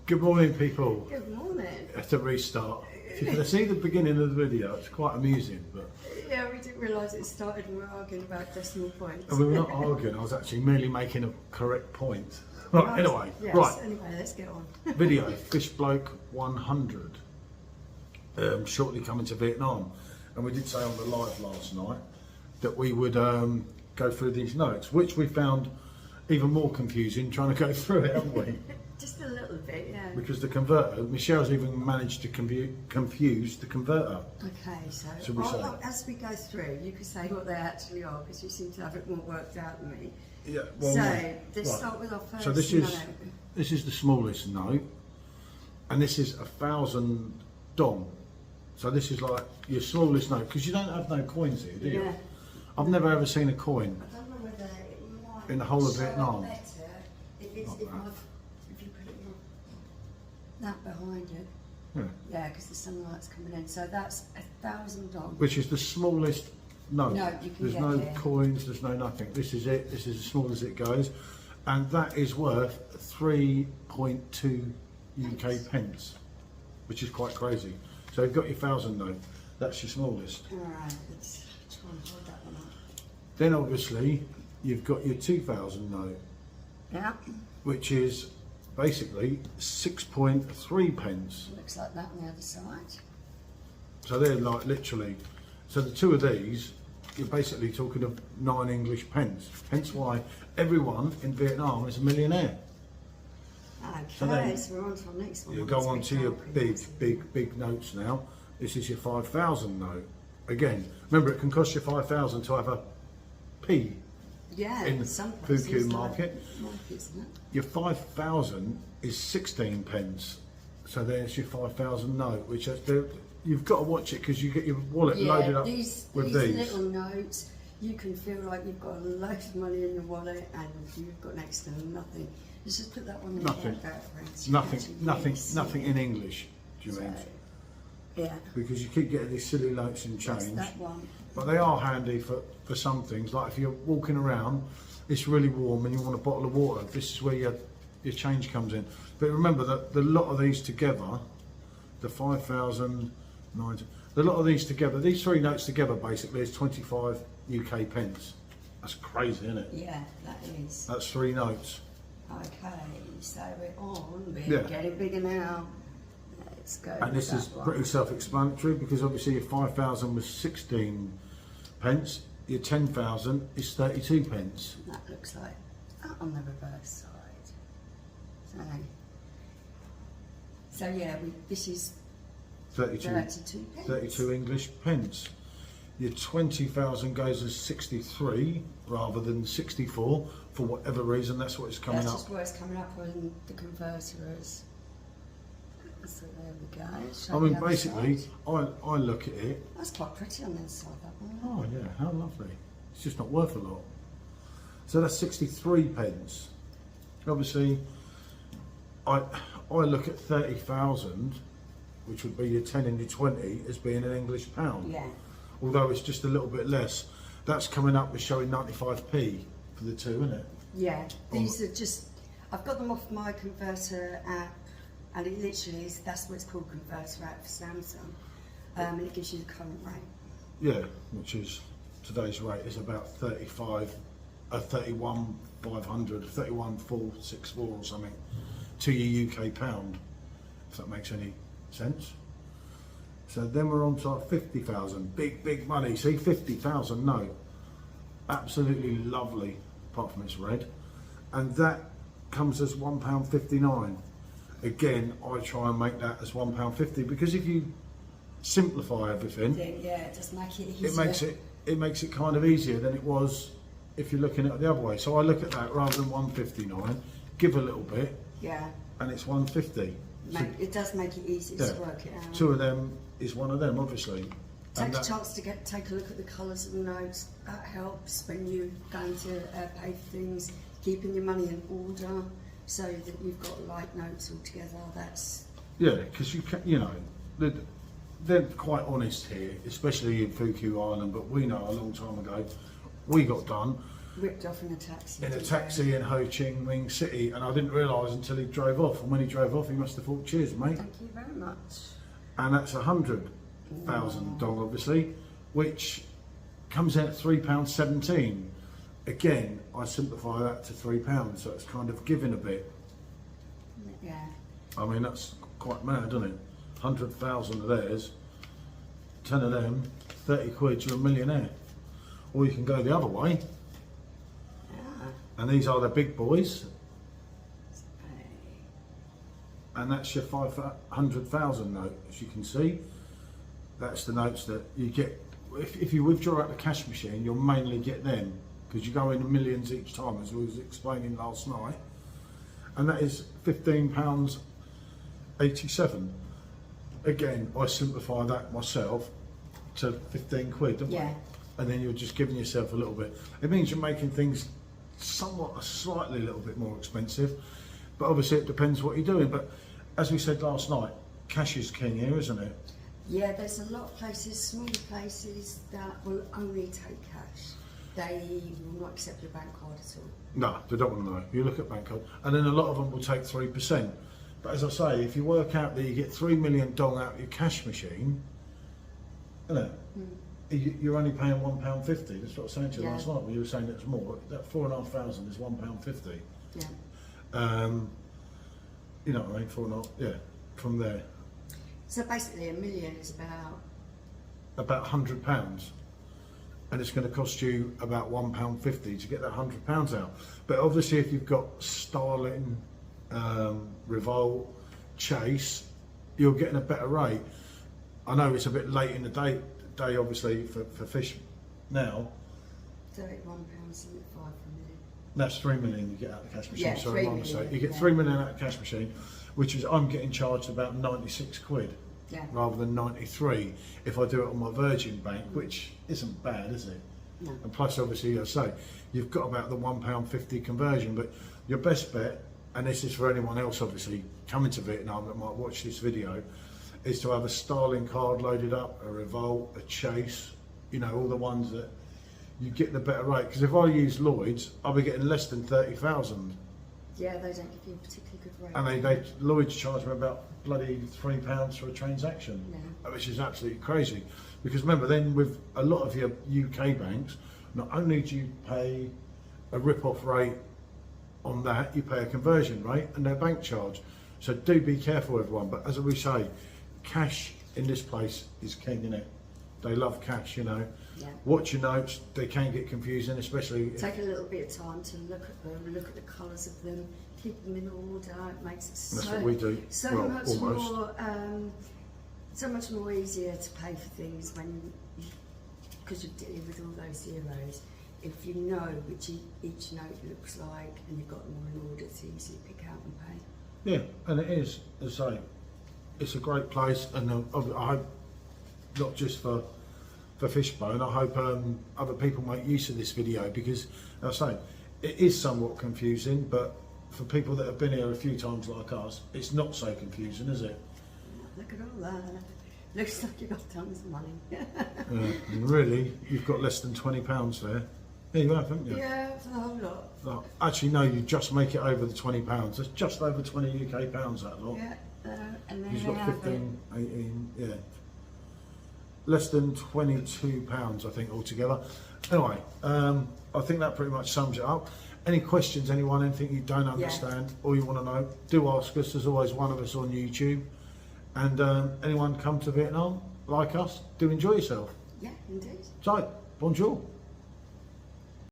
Good morning, people. Good morning. At a restart. If you can see the beginning of the video, it's quite amusing, but Yeah, we didn't realise it started and we were arguing about decimal points. we were not arguing. I was actually merely making a correct point. Right, anyway, Yes, right. anyway, let's get on. Video, Fish Bloke 100. Shortly coming to Vietnam. And we did say on the live last night that we would go through these notes, which we found even more confusing trying to go through it, haven't we? Just a little bit, yeah. Because the converter, Michelle's even managed to confuse the converter. Okay, so Should we say? as we go through, you can say what they actually are because you seem to have it more worked out than me. Yeah. So, right. let's start with our first So this note. is the smallest note, and this is 1,000 dong. So this is like your smallest note because you don't have no coins here, do you? Yeah. I've never ever seen a coin. I don't know whether it might In the whole of show Vietnam. better if you put it that behind it. Yeah. Yeah, because the sunlight's coming in. So that's 1,000 dong. Which is the smallest note. No, you can There's get no here. coins. There's no nothing. This is it. This is as small as it goes, and that is worth 3.2 UK pence, which is quite crazy. So you've got your 1,000 note. That's your smallest. Alright, let's try and hold that one up. Then obviously you've got your 2,000 note, Yeah, which is basically 6.3 pence. looks like that on the other side. So they're like literally. So the two of these, you're basically talking of 9 English pence. Hence why everyone in Vietnam is a millionaire. Okay, So then so we're on to our next one. You go on to your big notes now. This is your 5,000 note. Again, remember it can cost you 5,000 to have a P yeah, in some Phu places Quoc like market. markets, isn't it? Your 5,000 is 16 pence. So there's your 5,000 note, which is you've got to watch it because you get your wallet loaded up these with these. little notes, you can feel like you've got a load of money in your wallet and you've got next to nothing. You just put that one in Nothing. your friends. You can actually really see Nothing it. in English. Do you So, mean? yeah, Because you keep getting these silly notes and that's change. that one. But they are handy for some things. Like if you're walking around, it's really warm and you want a bottle of water, this is where your change comes in. But remember that the lot of these together, the 5,000, 90, the lot of these together, these three notes together basically is 25 UK pence. That's crazy, isn't it? Yeah, that is. That's 3 notes. Okay, so we're on. We're Yeah. getting bigger now. Let's go. And this with is that one. pretty self-explanatory because obviously your 5,000 was 16 pence, your 10,000 is 32 pence. That looks like that on the reverse side. So yeah, this is 32, 32 pence. 32 English pence. Your 20,000 goes as 63 rather than 64 for whatever reason. That's what it's coming That's up. just where it's coming up on the converter is. So there we go. Show I mean, the other basically, side. I look at it. That's quite pretty on the other side, that one. Oh yeah, how lovely. It's just not worth a lot. So that's 63 pence. Obviously, I look at 30,000, which would be your 10 and your 20, as being an English pound. Yeah. Although it's just a little bit less. That's coming up with showing 95p for the two, isn't it? Yeah, these are just, I've got them off my converter app and it literally is, that's what it's called, converter app for Samsung. And it gives you the current rate. Yeah, which is, today's rate is about 31,500, 31,464 or something to your UK pound, if that makes any sense. So then we're on to like 50,000, big money. See, 50,000 note, absolutely lovely, apart from it's red, and that comes as £1.59. Again, I try and make that as £1.50 because if you simplify everything, Yeah, it does make it easier. it makes it kind of easier than it was if you're looking at it the other way. So I look at that rather than 159, give a little bit, Yeah, and it's 150. So it does make it easier yeah, to work it out. two of them is one of them, obviously. Take And a that- chance to take a look at the colours of the notes. That helps when you're going to pay for things, keeping your money in order so that you've got light notes all together. That's Yeah, because you know, they're quite honest here, especially in Phu Quoc Island. But we know a long time ago, we got done. Ripped off in a taxi. in a didn't taxi in Ho Chi Minh City, and I didn't realise until he drove off. And when he drove off, he must have thought, "Cheers, you? mate." Thank you very much. And that's $100,000, obviously, which comes out at £3.17. Again, I simplify that to £3, so it's kind of giving a bit. Yeah. I mean, that's quite mad, isn't it? 100,000 of theirs, 10 of them, 30 quid, you're a millionaire. Or you can go the other way, Yeah. and these are the big boys, Hey. and that's your 500,000 note, as you can see. That's the notes that you get. If you withdraw out the cash machine, you'll mainly get them, because you go in millions each time, as we was explaining last night. And that is £15.87. Again, I simplify that myself to 15 quid, don't Yeah. I? And then you're just giving yourself a little bit. It means you're making things somewhat, slightly a little bit more expensive, but obviously it depends what you're doing. But as we said last night, cash is king here, isn't it? Yeah, there's a lot of places, smaller places, that will only take cash. They will not accept your bank card at all. No, they don't want to know. You look at bank card, and then a lot of them will take 3%. But as I say, if you work out that you get 3 million dong out of your cash machine, you're only paying £1.50. That's what I was saying to you Yeah. last night when you were saying it's more. That 4,500 is £1.50. Yeah. You know what I mean? 4.5. Yeah, from there. So basically, $1 million is About £100, and it's going to cost you about £1.50 to get that £100 out. But obviously, if you've got Starling, Revolt, Chase, you're getting a better rate. I know it's a bit late in the day obviously for fish now. £31.75 for $1 million. That's 3 million you get out of the cash machine. Yeah, Sorry, 3 my mistake. million, You get yeah. 3 million out of the cash machine, which is I'm getting charged about 96 quid. Yeah. Rather than 93 if I do it on my Virgin Bank, which isn't bad, is it? No. And plus, obviously, as I say, you've got about the £1.50 conversion, but your best bet, and this is for anyone else obviously coming to Vietnam that might watch this video, is to have a Starling card loaded up, a Revolt, a Chase, you know, all the ones that you get the better rate. Because if I use Lloyd's, I'll be getting less than 30,000. Yeah, they don't give you a particularly good rate. And Lloyd's charge me about bloody £3 for a transaction, Yeah. which is absolutely crazy. Because remember, then with a lot of your UK banks, not only do you pay a rip-off rate on that, you pay a conversion rate and their bank charge. So do be careful, everyone. But as we say, cash in this place is king, innit? They love cash, you know. Yeah. Watch your notes; they can get confusing, especially. Take a little bit of time to look at them, look at the colours of them, keep them in order. It makes it That's so what we do. so Well, much almost. more so much more easier to pay for things when because you're dealing with all those zeros. If you know which each note looks like and you've got them all in order, it's easy to pick out and pay. Yeah, and it is, as I say, it's a great place, and I hope not just for Fishbone, I hope other people make use of this video, because, as I say, it is somewhat confusing, but for people that have been here a few times like us, it's not so confusing, is it? Look at all that. Looks like you've got tons of money. And really, you've got less than £20 there. Yeah, you have, haven't you? Yeah, it's a whole lot. Oh, actually, no, you just make it over the £20. That's just over 20 UK pounds, that lot. Yeah, and then You've they got have 15, 18, yeah. Less than £22, I think, altogether. Anyway, I think that pretty much sums it up. Any questions, anyone, anything you don't understand or you want to know, do ask us. There's always one of us on YouTube. And anyone come to Vietnam, like us, do enjoy yourself. Yeah, indeed. So, bonjour.